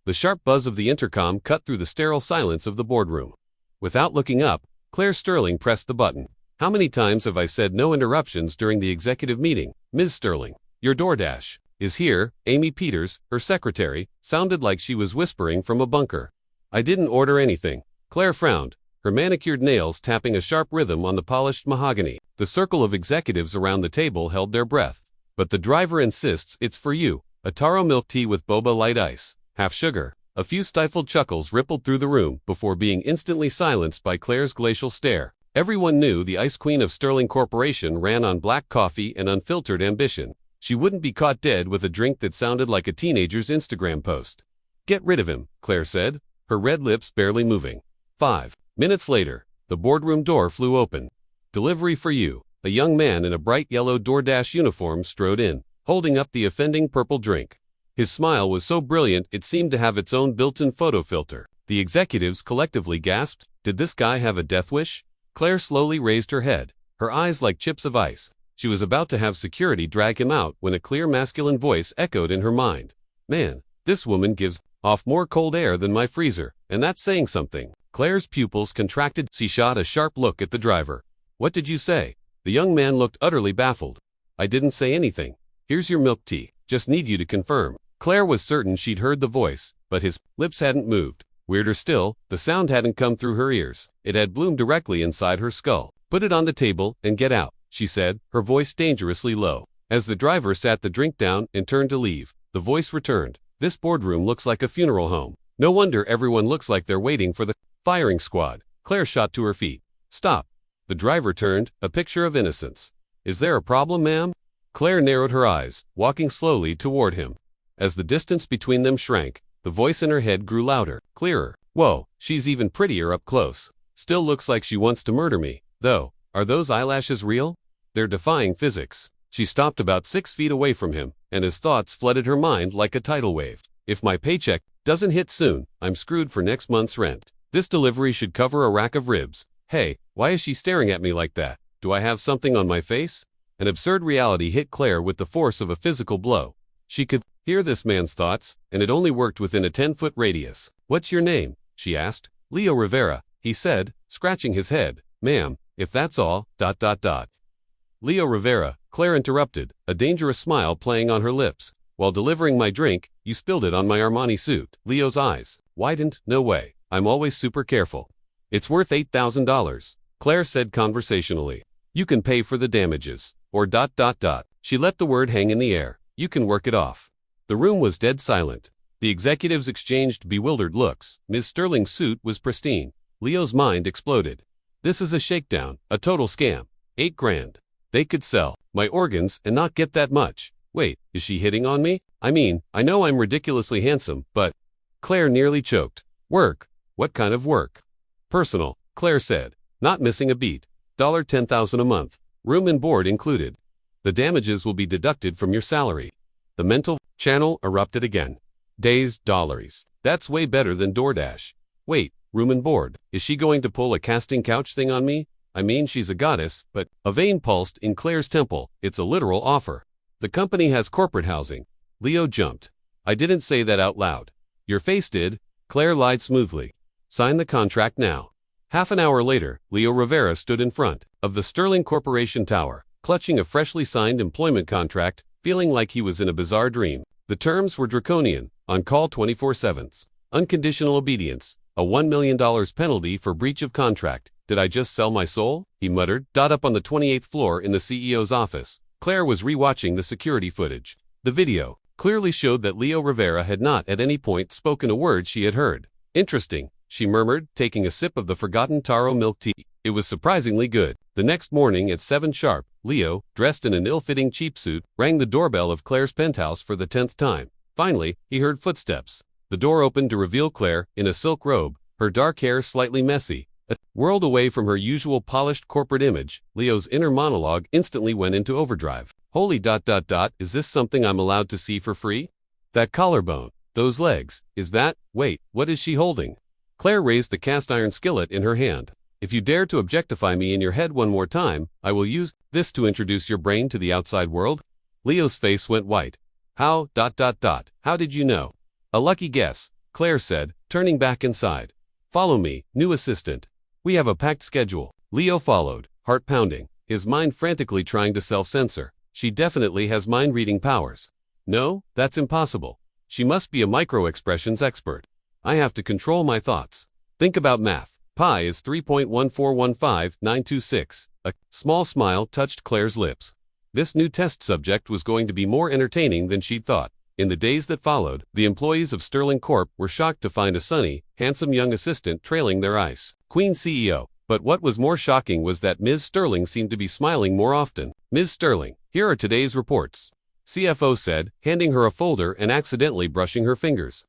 The sharp buzz of the intercom cut through the sterile silence of the boardroom. Without looking up, Claire Sterling pressed the button. How many times have I said no interruptions during the executive meeting? Ms. Sterling, your DoorDash is here. Amy Peters, her secretary, sounded like she was whispering from a bunker. I didn't order anything. Claire frowned, her manicured nails tapping a sharp rhythm on the polished mahogany. The circle of executives around the table held their breath. But the driver insists it's for you. A taro milk tea with boba light ice, half sugar. A few stifled chuckles rippled through the room before being instantly silenced by Claire's glacial stare. Everyone knew the Ice Queen of Sterling Corporation ran on black coffee and unfiltered ambition. She wouldn't be caught dead with a drink that sounded like a teenager's Instagram post. Get rid of him, Claire said, her red lips barely moving. 5 minutes later, the boardroom door flew open. Delivery for you. A young man in a bright yellow DoorDash uniform strode in, holding up the offending purple drink. His smile was so brilliant it seemed to have its own built-in photo filter. The executives collectively gasped, did this guy have a death wish? Claire slowly raised her head, her eyes like chips of ice. She was about to have security drag him out when a clear masculine voice echoed in her mind. Man, this woman gives off more cold air than my freezer, and that's saying something. Claire's pupils contracted. She shot a sharp look at the driver. What did you say? The young man looked utterly baffled. I didn't say anything. Here's your milk tea. Just need you to confirm. Claire was certain she'd heard the voice, but his lips hadn't moved. Weirder still, the sound hadn't come through her ears. It had bloomed directly inside her skull. Put it on the table and get out, she said, her voice dangerously low. As the driver sat the drink down and turned to leave, the voice returned. This boardroom looks like a funeral home. No wonder everyone looks like they're waiting for the firing squad. Claire shot to her feet. Stop. The driver turned, a picture of innocence. Is there a problem, ma'am? Claire narrowed her eyes, walking slowly toward him. As the distance between them shrank, the voice in her head grew louder, clearer. Whoa, she's even prettier up close. Still looks like she wants to murder me, though. Are those eyelashes real? They're defying physics. She stopped about 6 feet away from him, and his thoughts flooded her mind like a tidal wave. If my paycheck doesn't hit soon, I'm screwed for next month's rent. This delivery should cover a rack of ribs. Hey, why is she staring at me like that? Do I have something on my face? An absurd reality hit Claire with the force of a physical blow. She could hear this man's thoughts, and it only worked within a 10-foot radius. What's your name? She asked. Leo Rivera, he said, scratching his head. Ma'am, if that's all, ... Leo Rivera, Claire interrupted, a dangerous smile playing on her lips. While delivering my drink, you spilled it on my Armani suit. Leo's eyes widened. No way. I'm always super careful. It's worth $8,000, Claire said conversationally. You can pay for the damages. Or ... She let the word hang in the air. You can work it off. The room was dead silent. The executives exchanged bewildered looks. Ms. Sterling's suit was pristine. Leo's mind exploded. This is a shakedown, a total scam. 8 grand. They could sell my organs and not get that much. Wait, is she hitting on me? I mean, I know I'm ridiculously handsome, but... Claire nearly choked. Work? What kind of work? Personal, Claire said, not missing a beat. $10,000 a month. Room and board included. The damages will be deducted from your salary. The mental channel erupted again. Days, dollars. That's way better than DoorDash. Wait, room and board. Is she going to pull a casting couch thing on me? I mean, she's a goddess, but a vein pulsed in Claire's temple. It's a literal offer. The company has corporate housing. Leo jumped. I didn't say that out loud. Your face did. Claire lied smoothly. Sign the contract now. Half an hour later, Leo Rivera stood in front of the Sterling Corporation Tower, clutching a freshly signed employment contract, feeling like he was in a bizarre dream. The terms were draconian, on call 24/7, unconditional obedience, a $1 million penalty for breach of contract. Did I just sell my soul? He muttered. Up on the 28th floor in the CEO's office, Claire was rewatching the security footage. The video clearly showed that Leo Rivera had not at any point spoken a word she had heard. Interesting, she murmured, taking a sip of the forgotten taro milk tea. It was surprisingly good. The next morning at 7 sharp, Leo, dressed in an ill-fitting cheap suit, rang the doorbell of Claire's penthouse for the 10th time. Finally, he heard footsteps. The door opened to reveal Claire, in a silk robe, her dark hair slightly messy. A world away from her usual polished corporate image, Leo's inner monologue instantly went into overdrive. Holy ... Is this something I'm allowed to see for free? That collarbone, those legs, is that... Wait, what is she holding? Claire raised the cast-iron skillet in her hand. If you dare to objectify me in your head one more time, I will use this to introduce your brain to the outside world. Leo's face went white. How ... How did you know? A lucky guess, Claire said, turning back inside. Follow me, new assistant. We have a packed schedule. Leo followed, heart pounding, his mind frantically trying to self-censor. She definitely has mind-reading powers. No, that's impossible. She must be a micro-expressions expert. I have to control my thoughts. Think about math. Pi is 3.1415926. A small smile touched Claire's lips. This new test subject was going to be more entertaining than she'd thought. In the days that followed, the employees of Sterling Corp were shocked to find a sunny, handsome young assistant trailing their ice Queen CEO. But what was more shocking was that Ms. Sterling seemed to be smiling more often. Ms. Sterling, here are today's reports. CFO said, handing her a folder and accidentally brushing her fingers.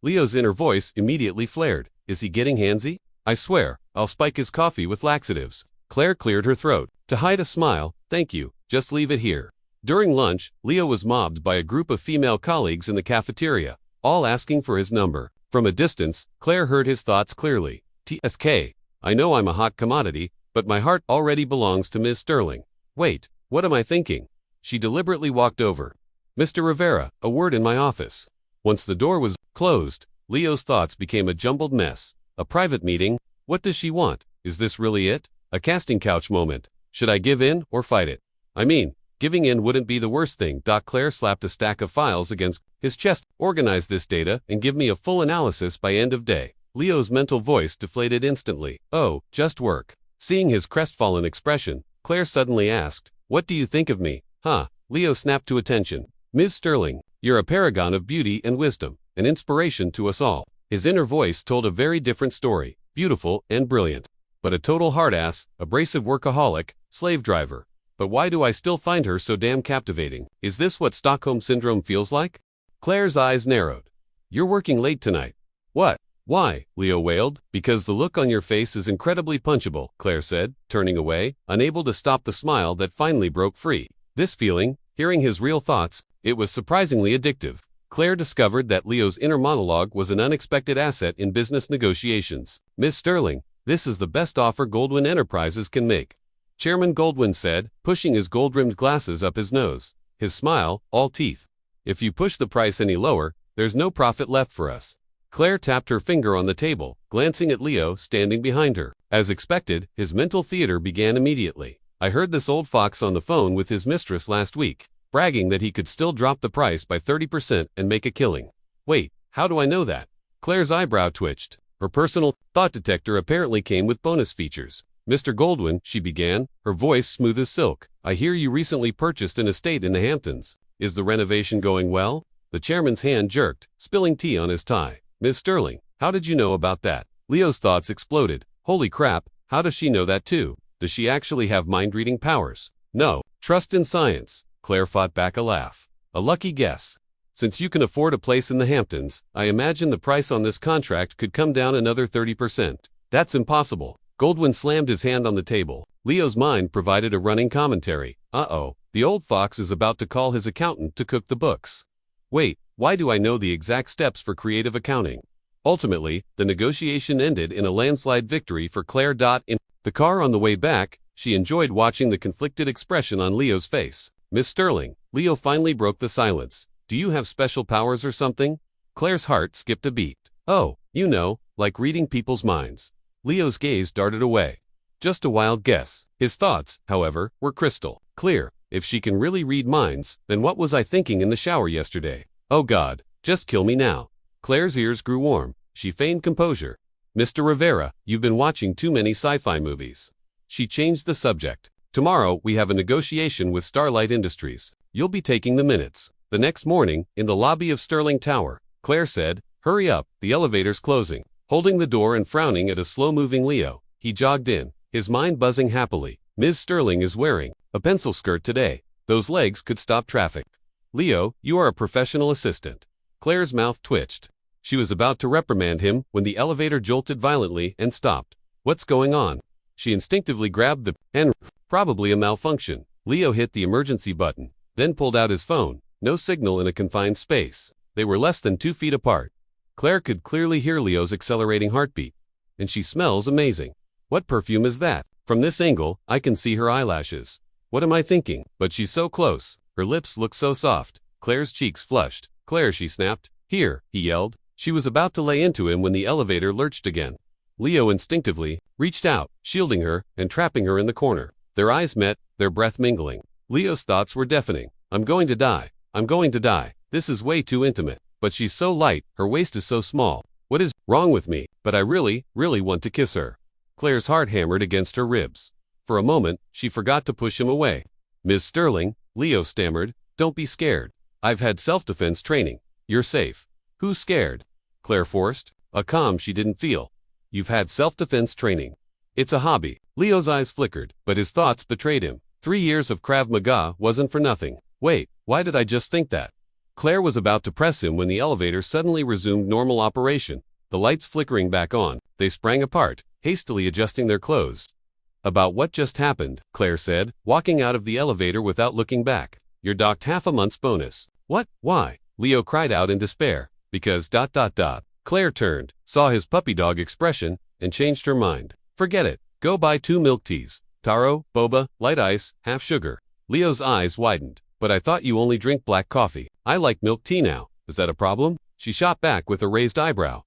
Leo's inner voice immediately flared. Is he getting handsy? I swear, I'll spike his coffee with laxatives. Claire cleared her throat. To hide a smile, thank you, just leave it here. During lunch, Leo was mobbed by a group of female colleagues in the cafeteria, all asking for his number. From a distance, Claire heard his thoughts clearly. TSK. I know I'm a hot commodity, but my heart already belongs to Ms. Sterling. Wait, what am I thinking? She deliberately walked over. Mr. Rivera, a word in my office. Once the door was closed, Leo's thoughts became a jumbled mess. A private meeting? What does she want? Is this really it? A casting couch moment. Should I give in or fight it? I mean, giving in wouldn't be the worst thing. Claire slapped a stack of files against his chest. Organize this data and give me a full analysis by end of day. Leo's mental voice deflated instantly. Oh, just work. Seeing his crestfallen expression, Claire suddenly asked, what do you think of me? Huh? Leo snapped to attention. Ms. Sterling, you're a paragon of beauty and wisdom, an inspiration to us all. His inner voice told a very different story, beautiful and brilliant. But a total hard-ass, abrasive workaholic, slave driver. But why do I still find her so damn captivating? Is this what Stockholm Syndrome feels like? Claire's eyes narrowed. You're working late tonight. What? Why? Leo wailed. Because the look on your face is incredibly punchable, Claire said, turning away, unable to stop the smile that finally broke free. This feeling, hearing his real thoughts, it was surprisingly addictive. Claire discovered that Leo's inner monologue was an unexpected asset in business negotiations. Ms. Sterling, this is the best offer Goldwyn Enterprises can make. Chairman Goldwyn said, pushing his gold-rimmed glasses up his nose. His smile, all teeth. If you push the price any lower, there's no profit left for us. Claire tapped her finger on the table, glancing at Leo standing behind her. As expected, his mental theater began immediately. I heard this old fox on the phone with his mistress last week, bragging that he could still drop the price by 30% and make a killing. Wait, how do I know that? Claire's eyebrow twitched. Her personal thought detector apparently came with bonus features. Mr. Goldwyn, she began, her voice smooth as silk. I hear you recently purchased an estate in the Hamptons. Is the renovation going well? The chairman's hand jerked, spilling tea on his tie. Ms. Sterling, how did you know about that? Leo's thoughts exploded. Holy crap, how does she know that too? Does she actually have mind-reading powers? No, trust in science. Claire fought back a laugh. A lucky guess. Since you can afford a place in the Hamptons, I imagine the price on this contract could come down another 30%. That's impossible. Goldwyn slammed his hand on the table. Leo's mind provided a running commentary. Uh-oh, the old fox is about to call his accountant to cook the books. Wait, why do I know the exact steps for creative accounting? Ultimately, the negotiation ended in a landslide victory for Claire. In the car on the way back, she enjoyed watching the conflicted expression on Leo's face. Miss Sterling, Leo finally broke the silence. Do you have special powers or something? Claire's heart skipped a beat. Oh, you know, like reading people's minds. Leo's gaze darted away. Just a wild guess. His thoughts, however, were crystal clear. If she can really read minds, then what was I thinking in the shower yesterday? Oh God, just kill me now. Claire's ears grew warm. She feigned composure. Mr. Rivera, you've been watching too many sci-fi movies. She changed the subject. Tomorrow we have a negotiation with Starlight Industries. You'll be taking the minutes. The next morning, in the lobby of Sterling Tower, Claire said, hurry up, the elevator's closing. Holding the door and frowning at a slow-moving Leo, he jogged in, his mind buzzing happily. Ms. Sterling is wearing a pencil skirt today. Those legs could stop traffic. Leo, you are a professional assistant. Claire's mouth twitched. She was about to reprimand him when the elevator jolted violently and stopped. What's going on? She instinctively grabbed the pen. Probably a malfunction. Leo hit the emergency button, then pulled out his phone. No signal in a confined space. They were less than 2 feet apart. Claire could clearly hear Leo's accelerating heartbeat. And she smells amazing. What perfume is that? From this angle, I can see her eyelashes. What am I thinking? But she's so close. Her lips look so soft. Claire's cheeks flushed. Claire, she snapped. Here, he yelled. She was about to lay into him when the elevator lurched again. Leo instinctively reached out, shielding her and trapping her in the corner. Their eyes met, their breath mingling. Leo's thoughts were deafening. I'm going to die. I'm going to die. This is way too intimate. But she's so light, her waist is so small. What is wrong with me? But I really want to kiss her. Claire's heart hammered against her ribs. For a moment, she forgot to push him away. Ms. Sterling, Leo stammered, don't be scared. I've had self-defense training. You're safe. Who's scared? Claire forced, a calm she didn't feel. You've had self-defense training. It's a hobby. Leo's eyes flickered, but his thoughts betrayed him. 3 years of Krav Maga wasn't for nothing. Wait, why did I just think that? Claire was about to press him when the elevator suddenly resumed normal operation, the lights flickering back on. They sprang apart, hastily adjusting their clothes. About what just happened, Claire said, walking out of the elevator without looking back. You're docked half a month's bonus. What? Why? Leo cried out in despair. Because ... Claire turned, saw his puppy dog expression, and changed her mind. Forget it. Go buy 2 milk teas. Taro, boba, light ice, half sugar. Leo's eyes widened. But I thought you only drink black coffee. I like milk tea now. Is that a problem? She shot back with a raised eyebrow.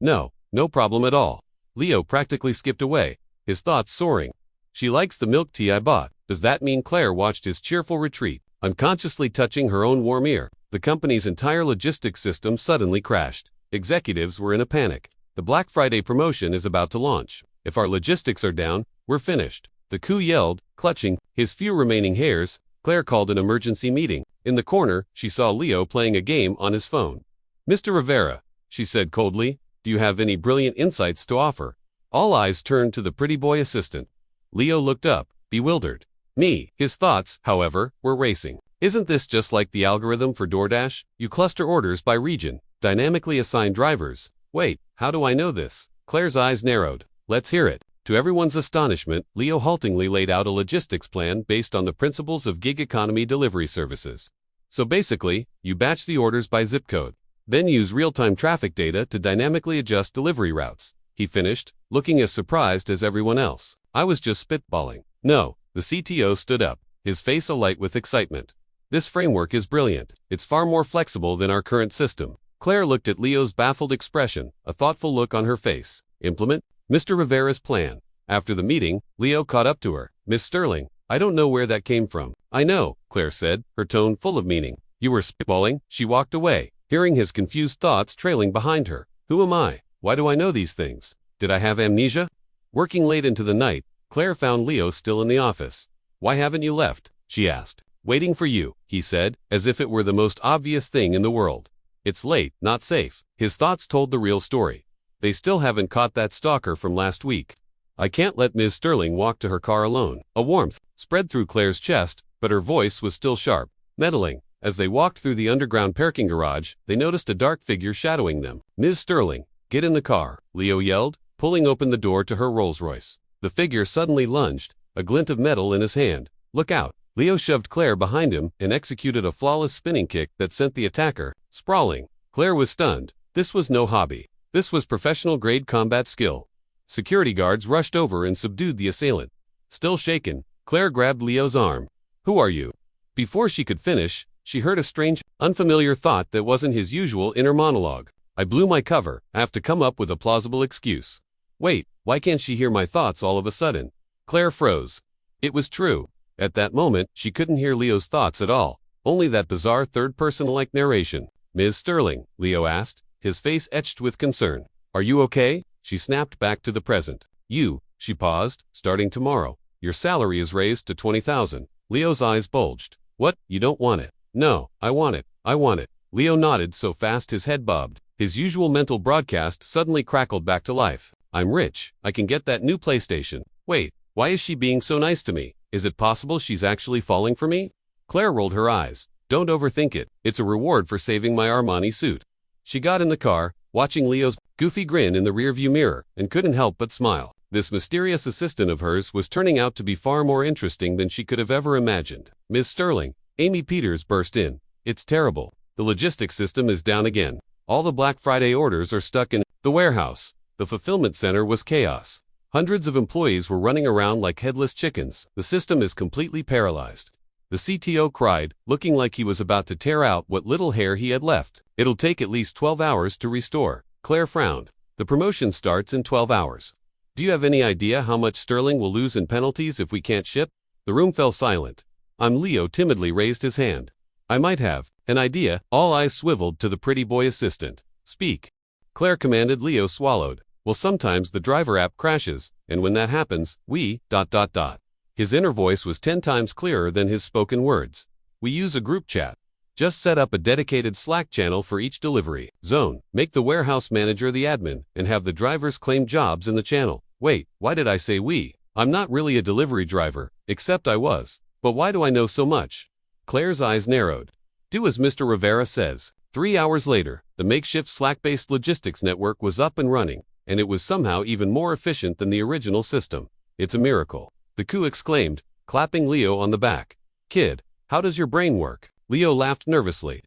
No problem at all. Leo practically skipped away, his thoughts soaring. She likes the milk tea I bought. Does that mean Claire watched his cheerful retreat, unconsciously touching her own warm ear? The company's entire logistics system suddenly crashed. Executives were in a panic. The Black Friday promotion is about to launch. If our logistics are down, we're finished. The coup yelled, clutching his few remaining hairs. Claire called an emergency meeting. In the corner, she saw Leo playing a game on his phone. Mr. Rivera, she said coldly, do you have any brilliant insights to offer? All eyes turned to the pretty boy assistant. Leo looked up, bewildered. Me. His thoughts, however, were racing. Isn't this just like the algorithm for DoorDash? You cluster orders by region, dynamically assign drivers. Wait, how do I know this? Claire's eyes narrowed. Let's hear it. To everyone's astonishment, Leo haltingly laid out a logistics plan based on the principles of gig economy delivery services. So basically, you batch the orders by zip code, then use real-time traffic data to dynamically adjust delivery routes. He finished, looking as surprised as everyone else. I was just spitballing. No, the CTO stood up, his face alight with excitement. This framework is brilliant. It's far more flexible than our current system. Claire looked at Leo's baffled expression, a thoughtful look on her face. Implement Mr. Rivera's plan. After the meeting, Leo caught up to her. Miss Sterling, I don't know where that came from. I know, Claire said, her tone full of meaning. You were spitballing. She walked away, hearing his confused thoughts trailing behind her. Who am I? Why do I know these things? Did I have amnesia? Working late into the night, Claire found Leo still in the office. Why haven't you left? She asked. Waiting for you, he said, as if it were the most obvious thing in the world. It's late, not safe. His thoughts told the real story. They still haven't caught that stalker from last week. I can't let Ms. Sterling walk to her car alone. A warmth spread through Claire's chest, but her voice was still sharp, meddling. As they walked through the underground parking garage, they noticed a dark figure shadowing them. Ms. Sterling, get in the car, Leo yelled, pulling open the door to her Rolls-Royce. The figure suddenly lunged, a glint of metal in his hand. Look out. Leo shoved Claire behind him and executed a flawless spinning kick that sent the attacker sprawling. Claire was stunned. This was no hobby. This was professional-grade combat skill. Security guards rushed over and subdued the assailant. Still shaken, Claire grabbed Leo's arm. Who are you? Before she could finish, she heard a strange, unfamiliar thought that wasn't his usual inner monologue. I blew my cover. I have to come up with a plausible excuse. Wait, why can't she hear my thoughts all of a sudden? Claire froze. It was true. At that moment, she couldn't hear Leo's thoughts at all, only that bizarre third-person-like narration. Ms. Sterling, Leo asked, his face etched with concern. Are you okay? She snapped back to the present. She paused, starting tomorrow. Your salary is raised to $20,000. Leo's eyes bulged. What? You don't want it? No, I want it. I want it. Leo nodded so fast his head bobbed. His usual mental broadcast suddenly crackled back to life. I'm rich. I can get that new PlayStation. Wait, why is she being so nice to me? Is it possible she's actually falling for me? Claire rolled her eyes. Don't overthink it. It's a reward for saving my Armani suit. She got in the car, watching Leo's goofy grin in the rearview mirror, and couldn't help but smile. This mysterious assistant of hers was turning out to be far more interesting than she could have ever imagined. Ms. Sterling, Amy Peters burst in. It's terrible. The logistics system is down again. All the Black Friday orders are stuck in the warehouse. The fulfillment center was chaos. Hundreds of employees were running around like headless chickens. The system is completely paralyzed. the CTO cried, looking like he was about to tear out what little hair he had left. It'll take at least 12 hours to restore. Claire frowned. The promotion starts in 12 hours. Do you have any idea how much Sterling will lose in penalties if we can't ship? The room fell silent. Leo timidly raised his hand. I might have an idea. All eyes swiveled to the pretty boy assistant. Speak. Claire commanded. Leo swallowed. Well, sometimes the driver app crashes, and when that happens, we... His inner voice was 10 times clearer than his spoken words. We use a group chat. Just set up a dedicated Slack channel for each delivery zone. Make the warehouse manager the admin, and have the drivers claim jobs in the channel. Wait, why did I say we? I'm not really a delivery driver, except I was. But why do I know so much? Claire's eyes narrowed. Do as Mr. Rivera says. 3 hours later, the makeshift Slack-based logistics network was up and running, and it was somehow even more efficient than the original system. It's a miracle. The coup exclaimed, clapping Leo on the back. Kid, how does your brain work? Leo laughed nervously.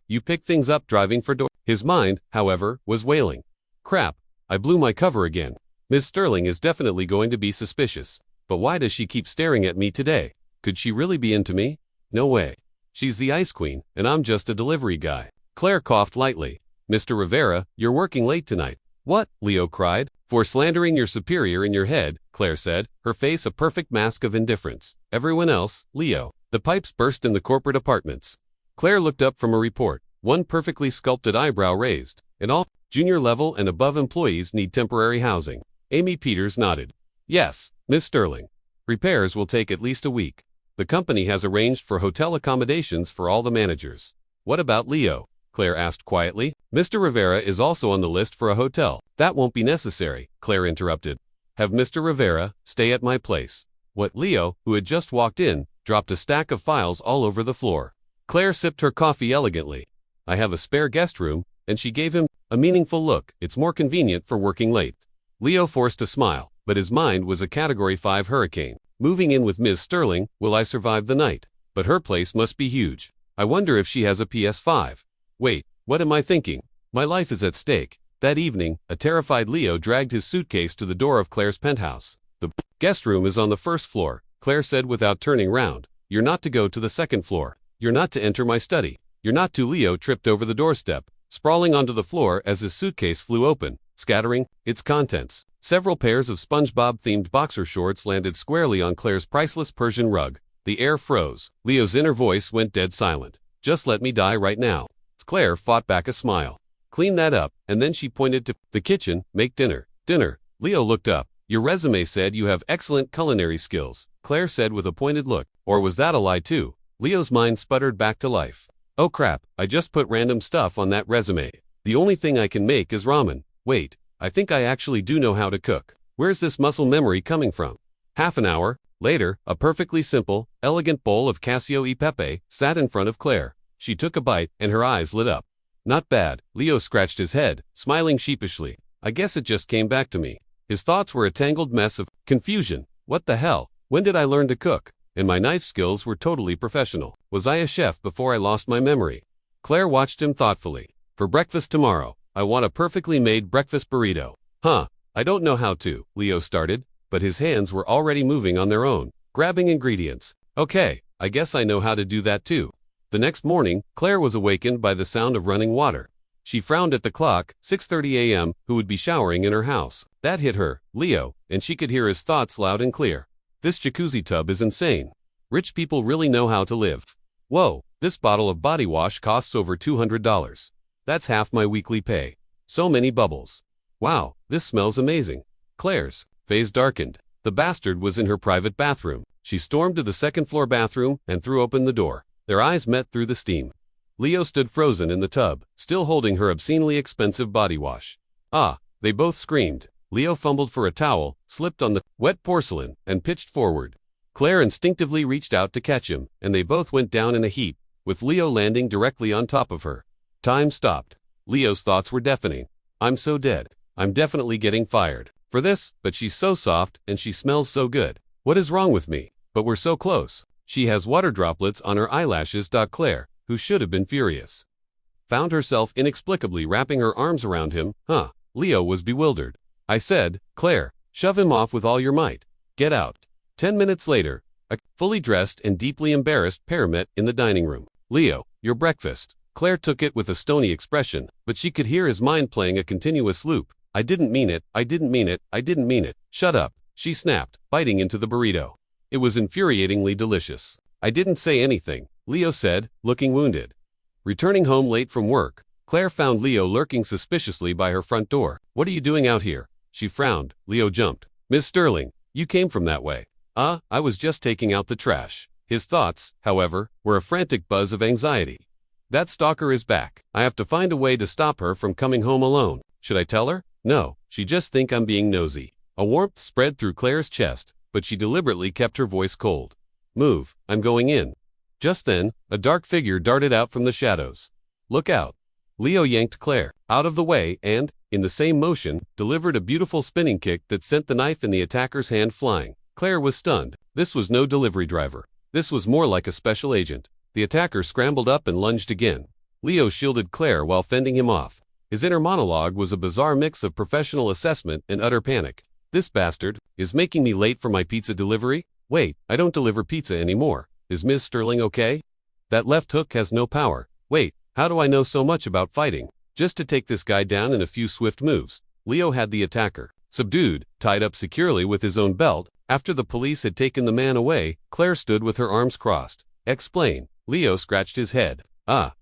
You pick things up driving for door. His mind, however, was wailing. Crap, I blew my cover again. Ms. Sterling is definitely going to be suspicious. But why does she keep staring at me today? Could she really be into me? No way. She's the ice queen, and I'm just a delivery guy. Claire coughed lightly. Mr. Rivera, you're working late tonight. What? Leo cried. For slandering your superior in your head, Claire said, her face a perfect mask of indifference. Everyone else, Leo. The pipes burst in the corporate apartments. Claire looked up from a report, one perfectly sculpted eyebrow raised. And all junior level and above employees need temporary housing. Amy Peters nodded. Yes, Miss Sterling. Repairs will take at least a week. The company has arranged for hotel accommodations for all the managers. What about Leo? Claire asked quietly. Mr. Rivera is also on the list for a hotel. That won't be necessary, Claire interrupted. Have Mr. Rivera stay at my place. What? Leo, who had just walked in, dropped a stack of files all over the floor. Claire sipped her coffee elegantly. I have a spare guest room, and she gave him a meaningful look. It's more convenient for working late. Leo forced a smile, but his mind was a Category 5 hurricane. Moving in with Ms. Sterling, will I survive the night? But her place must be huge. I wonder if she has a PS5. Wait, what am I thinking? My life is at stake. That evening, a terrified Leo dragged his suitcase to the door of Claire's penthouse. The guest room is on the first floor, Claire said without turning round. You're not to go to the second floor. You're not to enter my study. You're not to. Leo tripped over the doorstep, sprawling onto the floor as his suitcase flew open, scattering its contents. Several pairs of SpongeBob-themed boxer shorts landed squarely on Claire's priceless Persian rug. The air froze. Leo's inner voice went dead silent. Just let me die right now. Claire fought back a smile. Clean that up, and then she pointed to the kitchen. Make dinner. Dinner. Leo looked up. Your resume said you have excellent culinary skills, Claire said with a pointed look. Or was that a lie too? Leo's mind sputtered back to life. Oh crap, I just put random stuff on that resume. The only thing I can make is ramen. Wait, I think I actually do know how to cook. Where's this muscle memory coming from? Half an hour later, a perfectly simple, elegant bowl of Casio e Pepe sat in front of Claire. She took a bite, and her eyes lit up. Not bad. Leo scratched his head, smiling sheepishly. I guess it just came back to me. His thoughts were a tangled mess of confusion. What the hell? When did I learn to cook? And my knife skills were totally professional. Was I a chef before I lost my memory? Claire watched him thoughtfully. For breakfast tomorrow, I want a perfectly made breakfast burrito. I don't know how to, Leo started, but his hands were already moving on their own, grabbing ingredients. Okay, I guess I know how to do that too. The next morning, Claire was awakened by the sound of running water. She frowned at the clock, 6:30 a.m., who would be showering in her house. That hit her, Leo, and she could hear his thoughts loud and clear. This jacuzzi tub is insane. Rich people really know how to live. Whoa, this bottle of body wash costs over $200. That's half my weekly pay. So many bubbles. Wow, this smells amazing. Claire's face darkened. The bastard was in her private bathroom. She stormed to the second-floor bathroom and threw open the door. Their eyes met through the steam. Leo stood frozen in the tub, still holding her obscenely expensive body wash. They both screamed. Leo fumbled for a towel, slipped on the wet porcelain, and pitched forward. Claire instinctively reached out to catch him, and they both went down in a heap, with Leo landing directly on top of her. Time stopped. Leo's thoughts were deafening. I'm so dead. I'm definitely getting fired for this, but she's so soft, and she smells so good. What is wrong with me? But we're so close. She has water droplets on her eyelashes. Claire, who should have been furious, found herself inexplicably wrapping her arms around him. Leo was bewildered. I said, Claire, shove him off with all your might. Get out. 10 minutes later, A fully dressed and deeply embarrassed pair met in the dining room. Leo, your breakfast. Claire took it with a stony expression, but she could hear his mind playing a continuous loop. I didn't mean it, I didn't mean it, I didn't mean it. Shut up, she snapped, biting into the burrito. It was infuriatingly delicious. I didn't say anything, Leo said, looking wounded. Returning home late from work, Claire found Leo lurking suspiciously by her front door. What are you doing out here? She frowned. Leo jumped. Miss Sterling, you came from that way. I was just taking out the trash. His thoughts, however, were a frantic buzz of anxiety. That stalker is back. I have to find a way to stop her from coming home alone. Should I tell her? No, she just think I'm being nosy. A warmth spread through Claire's chest, but she deliberately kept her voice cold. Move, I'm going in. Just then, a dark figure darted out from the shadows. Look out. Leo yanked Claire out of the way and, in the same motion, delivered a beautiful spinning kick that sent the knife in the attacker's hand flying. Claire was stunned. This was no delivery driver. This was more like a special agent. The attacker scrambled up and lunged again. Leo shielded Claire while fending him off. His inner monologue was a bizarre mix of professional assessment and utter panic. This bastard is making me late for my pizza delivery? Wait, I don't deliver pizza anymore. Is Ms. Sterling okay? That left hook has no power. Wait, how do I know so much about fighting? Just to take this guy down in a few swift moves. Leo had the attacker subdued, tied up securely with his own belt. After the police had taken the man away, Claire stood with her arms crossed. Explain. Leo scratched his head.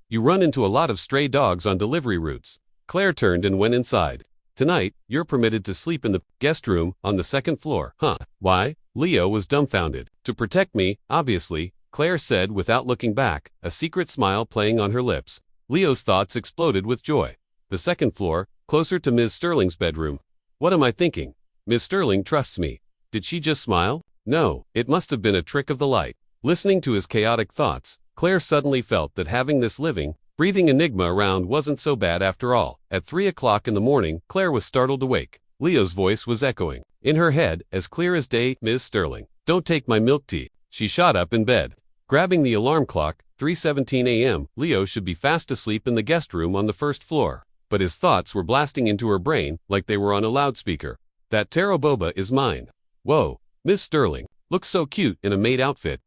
You run into a lot of stray dogs on delivery routes. Claire turned and went inside. Tonight, you're permitted to sleep in the guest room on the second floor. Huh? Why? Leo was dumbfounded. To protect me, obviously, Claire said without looking back, a secret smile playing on her lips. Leo's thoughts exploded with joy. The second floor, closer to Ms. Sterling's bedroom. What am I thinking? Ms. Sterling trusts me. Did she just smile? No, it must have been a trick of the light. Listening to his chaotic thoughts, Claire suddenly felt that having this living, breathing enigma around wasn't so bad after all. At 3 o'clock in the morning, Claire was startled awake. Leo's voice was echoing. In her head, as clear as day, Ms. Sterling, don't take my milk tea. She shot up in bed. Grabbing the alarm clock, 3:17 a.m., Leo should be fast asleep in the guest room on the first floor. But his thoughts were blasting into her brain like they were on a loudspeaker. That taro boba is mine. Whoa, Miss Sterling, looks so cute in a maid outfit.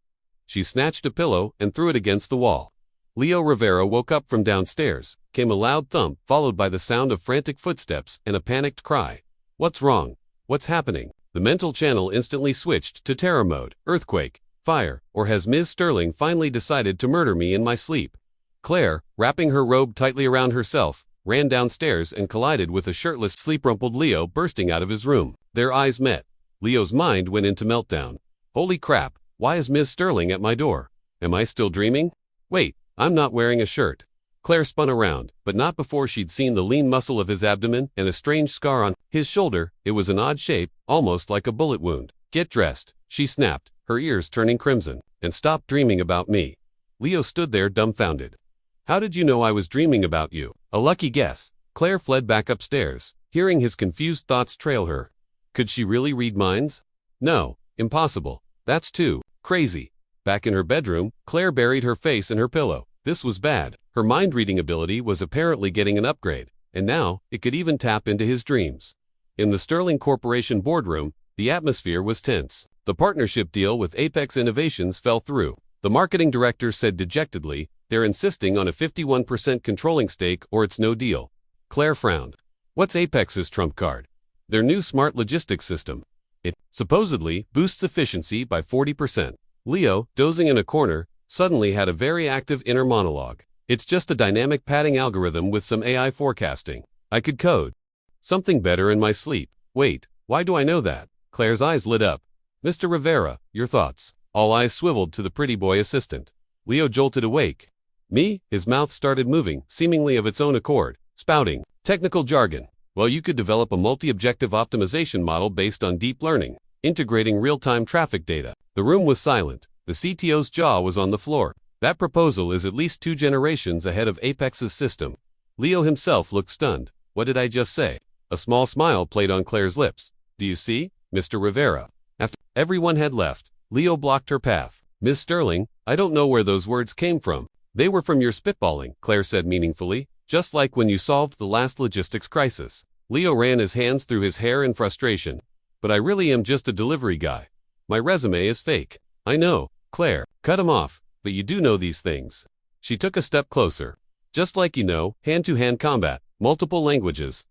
She snatched a pillow and threw it against the wall. Leo Rivera woke up from downstairs. Came a loud thump, followed by the sound of frantic footsteps and a panicked cry. What's wrong? What's happening? The mental channel instantly switched to terror mode. Earthquake, fire, or has Ms. Sterling finally decided to murder me in my sleep? Claire, wrapping her robe tightly around herself, ran downstairs and collided with a shirtless, sleep-rumpled Leo bursting out of his room. Their eyes met. Leo's mind went into meltdown. Holy crap, why is Ms. Sterling at my door? Am I still dreaming? Wait, I'm not wearing a shirt. Claire spun around, but not before she'd seen the lean muscle of his abdomen and a strange scar on his shoulder. It was an odd shape, almost like a bullet wound. Get dressed, she snapped, her ears turning crimson, and stop dreaming about me. Leo stood there dumbfounded. How did you know I was dreaming about you? A lucky guess. Claire fled back upstairs, hearing his confused thoughts trail her. Could she really read minds? No, impossible. That's too crazy. Back in her bedroom, Claire buried her face in her pillow. This was bad. Her mind-reading ability was apparently getting an upgrade, and now it could even tap into his dreams. In the Sterling Corporation boardroom, the atmosphere was tense. The partnership deal with Apex Innovations fell through. The marketing director said dejectedly, they're insisting on a 51% controlling stake or it's no deal. Claire frowned. What's Apex's trump card? Their new smart logistics system. It supposedly boosts efficiency by 40%. Leo, dozing in a corner, suddenly had a very active inner monologue. It's just a dynamic padding algorithm with some AI forecasting. I could code something better in my sleep. Wait, why do I know that? Claire's eyes lit up. Mr. Rivera, your thoughts? All eyes swiveled to the pretty boy assistant. Leo jolted awake. Me? His mouth started moving, seemingly of its own accord, spouting technical jargon. Well, you could develop a multi-objective optimization model based on deep learning, integrating real-time traffic data. The room was silent. The CTO's jaw was on the floor. That proposal is at least 2 generations ahead of Apex's system. Leo himself looked stunned. What did I just say? A small smile played on Claire's lips. Do you see, Mr. Rivera? After everyone had left, Leo blocked her path. Miss Sterling, I don't know where those words came from. They were from your spitballing, Claire said meaningfully, just like when you solved the last logistics crisis. Leo ran his hands through his hair in frustration. But I really am just a delivery guy. My resume is fake. I know, Claire, cut him off, but you do know these things. She took a step closer. Just like you know, hand-to-hand combat, multiple languages, ...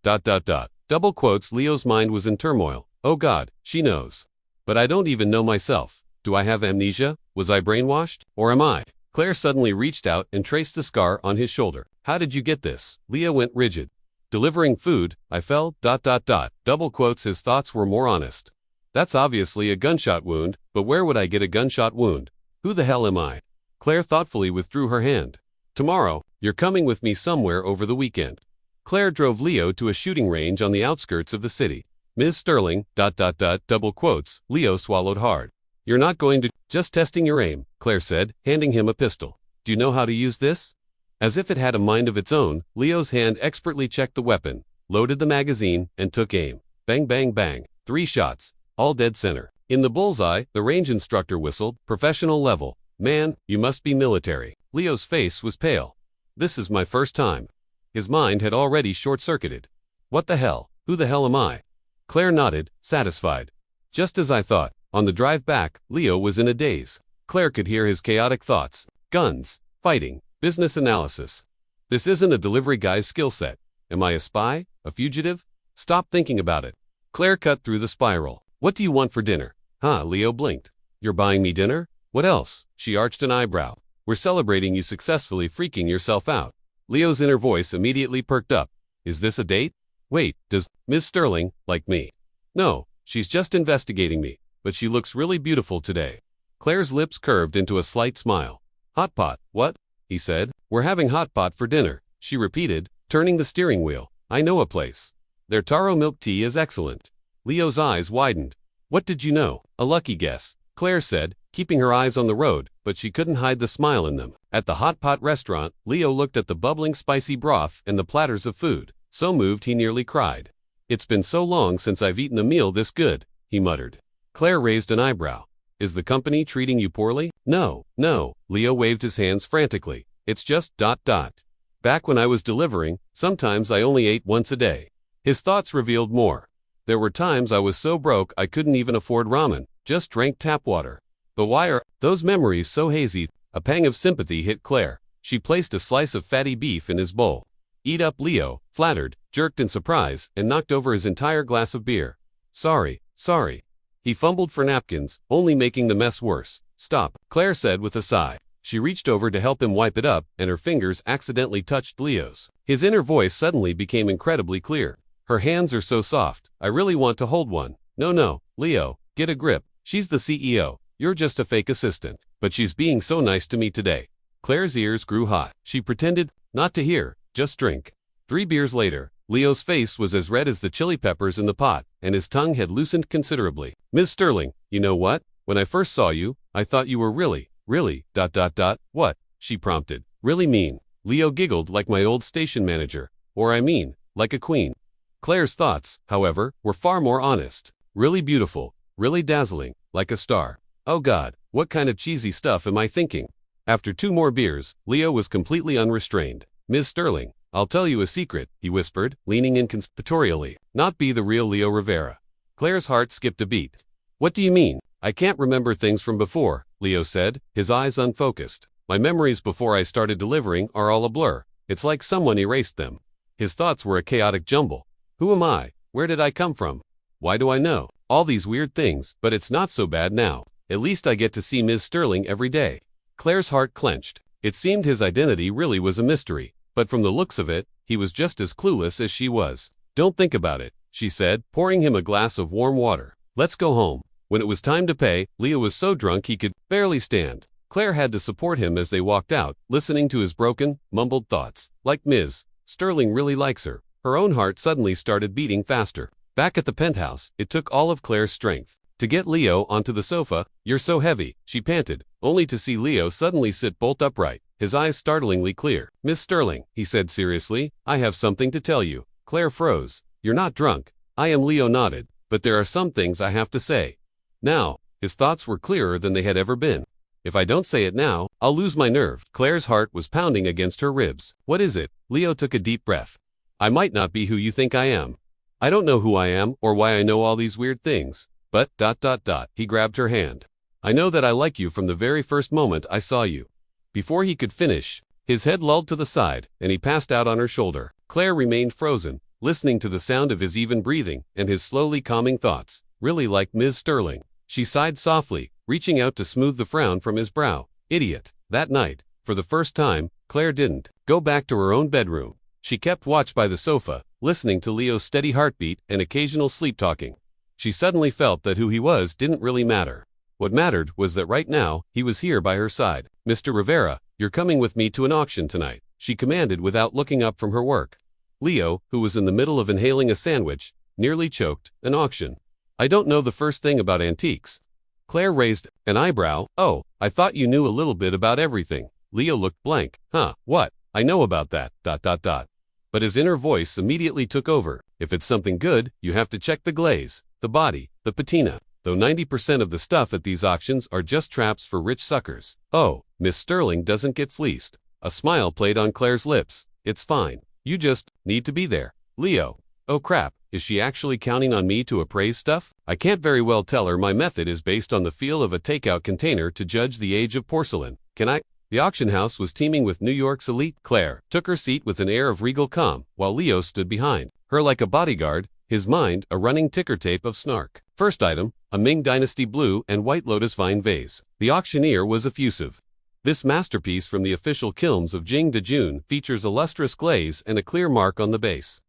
Double quotes. Leo's mind was in turmoil. Oh God, she knows. But I don't even know myself. Do I have amnesia? Was I brainwashed? Or am I? Claire suddenly reached out and traced the scar on his shoulder. How did you get this? Leo went rigid. Delivering food, I fell, ... Double quotes. His thoughts were more honest. That's obviously a gunshot wound, but where would I get a gunshot wound? Who the hell am I? Claire thoughtfully withdrew her hand. Tomorrow, you're coming with me somewhere over the weekend. Claire drove Leo to a shooting range on the outskirts of the city. Ms. Sterling, ... Double quotes. Leo swallowed hard. You're not going to... Just testing your aim, Claire said, handing him a pistol. Do you know how to use this? As if it had a mind of its own, Leo's hand expertly checked the weapon, loaded the magazine, and took aim. Bang bang bang. 3 shots, all dead center. In the bullseye, the range instructor whistled, professional level. Man, you must be military. Leo's face was pale. This is my first time. His mind had already short-circuited. What the hell? Who the hell am I? Claire nodded, satisfied. Just as I thought. On the drive back, Leo was in a daze. Claire could hear his chaotic thoughts. Guns, fighting, business analysis. This isn't a delivery guy's skill set. Am I a spy? A fugitive? Stop thinking about it. Claire cut through the spiral. What do you want for dinner? Huh, Leo blinked. You're buying me dinner? What else? She arched an eyebrow. We're celebrating you successfully freaking yourself out. Leo's inner voice immediately perked up. Is this a date? Wait, does Ms. Sterling like me? No, she's just investigating me, but she looks really beautiful today. Claire's lips curved into a slight smile. Hot pot, what? He said. We're having hot pot for dinner, she repeated, turning the steering wheel. I know a place. Their taro milk tea is excellent. Leo's eyes widened. What did you know? A lucky guess, Claire said, keeping her eyes on the road, but she couldn't hide the smile in them. At the hot pot restaurant, Leo looked at the bubbling spicy broth and the platters of food, so moved he nearly cried. It's been so long since I've eaten a meal this good, he muttered. Claire raised an eyebrow. Is the company treating you poorly? No, Leo waved his hands frantically. It's just ... Back when I was delivering, sometimes I only ate once a day. His thoughts revealed more. There were times I was so broke I couldn't even afford ramen, just drank tap water. But why are those memories so hazy? A pang of sympathy hit Claire. She placed a slice of fatty beef in his bowl. Eat up, Leo, flattered, jerked in surprise, and knocked over his entire glass of beer. Sorry. He fumbled for napkins, only making the mess worse. Stop, Claire said with a sigh. She reached over to help him wipe it up, and her fingers accidentally touched Leo's. His inner voice suddenly became incredibly clear. Her hands are so soft, I really want to hold one. No, Leo, get a grip. She's the CEO. You're just a fake assistant. But she's being so nice to me today. Claire's ears grew hot. She pretended not to hear, just drink. 3 beers later, Leo's face was as red as the chili peppers in the pot, and his tongue had loosened considerably. Ms. Sterling, you know what? When I first saw you, I thought you were really, ... What? She prompted. Really mean. Leo giggled like my old station manager. Or I mean, like a queen. Claire's thoughts, however, were far more honest. Really beautiful, really dazzling, like a star. Oh God, what kind of cheesy stuff am I thinking? After 2 more beers, Leo was completely unrestrained. Ms. Sterling, I'll tell you a secret, he whispered, leaning in conspiratorially. Not be the real Leo Rivera. Claire's heart skipped a beat. What do you mean? I can't remember things from before, Leo said, his eyes unfocused. My memories before I started delivering are all a blur. It's like someone erased them. His thoughts were a chaotic jumble. Who am I? Where did I come from? Why do I know all these weird things? But it's not so bad now. At least I get to see Ms. Sterling every day. Claire's heart clenched. It seemed his identity really was a mystery, but from the looks of it, he was just as clueless as she was. Don't think about it, she said, pouring him a glass of warm water. Let's go home. When it was time to pay, Leo was so drunk he could barely stand. Claire had to support him as they walked out, listening to his broken, mumbled thoughts. Like Ms. Sterling really likes her. Her own heart suddenly started beating faster. Back at the penthouse, it took all of Claire's strength to get Leo onto the sofa. You're so heavy, she panted, only to see Leo suddenly sit bolt upright, his eyes startlingly clear. Miss Sterling, he said seriously, I have something to tell you. Claire froze. You're not drunk. I am. Leo nodded. But there are some things I have to say. Now, his thoughts were clearer than they had ever been. If I don't say it now, I'll lose my nerve. Claire's heart was pounding against her ribs. What is it? Leo took a deep breath. I might not be who you think I am. I don't know who I am or why I know all these weird things. But ... He grabbed her hand. I know that I like you from the very first moment I saw you." Before he could finish, his head lulled to the side, and he passed out on her shoulder. Claire remained frozen, listening to the sound of his even breathing and his slowly calming thoughts. Really like Ms. Sterling. She sighed softly, reaching out to smooth the frown from his brow. Idiot. That night, for the first time, Claire didn't go back to her own bedroom. She kept watch by the sofa, listening to Leo's steady heartbeat and occasional sleep-talking. She suddenly felt that who he was didn't really matter. What mattered was that right now, he was here by her side. "Mr. Rivera, you're coming with me to an auction tonight," she commanded without looking up from her work. Leo, who was in the middle of inhaling a sandwich, nearly choked. "An auction? I don't know the first thing about antiques." Claire raised an eyebrow. "Oh, I thought you knew a little bit about everything." Leo looked blank. "Huh, what? I know about that, ... But his inner voice immediately took over. "If it's something good, you have to check the glaze, the body, the patina. Though 90% of the stuff at these auctions are just traps for rich suckers." "Oh, Miss Sterling doesn't get fleeced." A smile played on Claire's lips. "It's fine. You just need to be there." "Leo. Oh crap, is she actually counting on me to appraise stuff? I can't very well tell her my method is based on the feel of a takeout container to judge the age of porcelain. Can I?" The auction house was teeming with New York's elite. Claire took her seat with an air of regal calm, while Leo stood behind her like a bodyguard, his mind a running ticker tape of snark. First item, a Ming Dynasty blue and white lotus vine vase. The auctioneer was effusive. This masterpiece from the official kilns of Jing de Jun features a lustrous glaze and a clear mark on the base.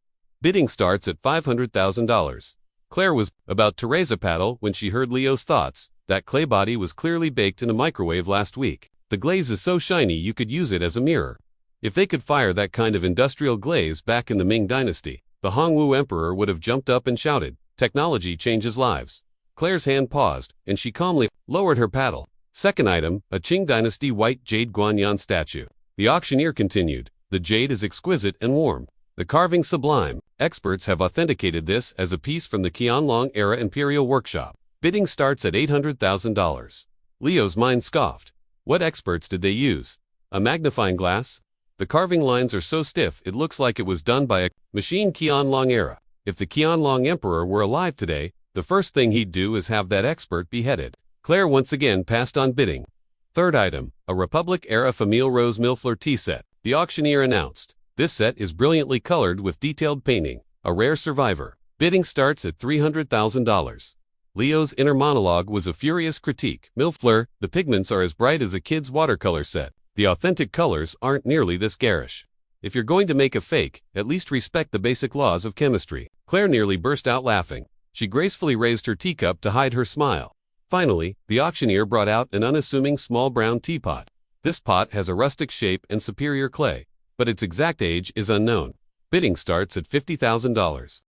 Bidding starts at $500,000. Claire was about to raise a paddle when she heard Leo's thoughts. That clay body was clearly baked in a microwave last week. The glaze is so shiny you could use it as a mirror. If they could fire that kind of industrial glaze back in the Ming Dynasty, the Hongwu Emperor would have jumped up and shouted, "Technology changes lives." Claire's hand paused, and she calmly lowered her paddle. Second item, a Qing Dynasty white jade Guanyan statue. The auctioneer continued, "The jade is exquisite and warm. The carving sublime. Experts have authenticated this as a piece from the Qianlong era imperial workshop. Bidding starts at $800,000. Leo's mind scoffed. What experts did they use? A magnifying glass? The carving lines are so stiff it looks like it was done by a machine. Qianlong era. If the Qianlong Emperor were alive today, the first thing he'd do is have that expert beheaded." Claire once again passed on bidding. Third item, a Republic-era Famille Rose Millefleur tea set. The auctioneer announced, "This set is brilliantly colored with detailed painting, a rare survivor. Bidding starts at $300,000. Leo's inner monologue was a furious critique. "Millefleur, the pigments are as bright as a kid's watercolor set. The authentic colors aren't nearly this garish. If you're going to make a fake, at least respect the basic laws of chemistry." Claire nearly burst out laughing. She gracefully raised her teacup to hide her smile. Finally, the auctioneer brought out an unassuming small brown teapot. This pot has a rustic shape and superior clay, but its exact age is unknown. Bidding starts at $50,000.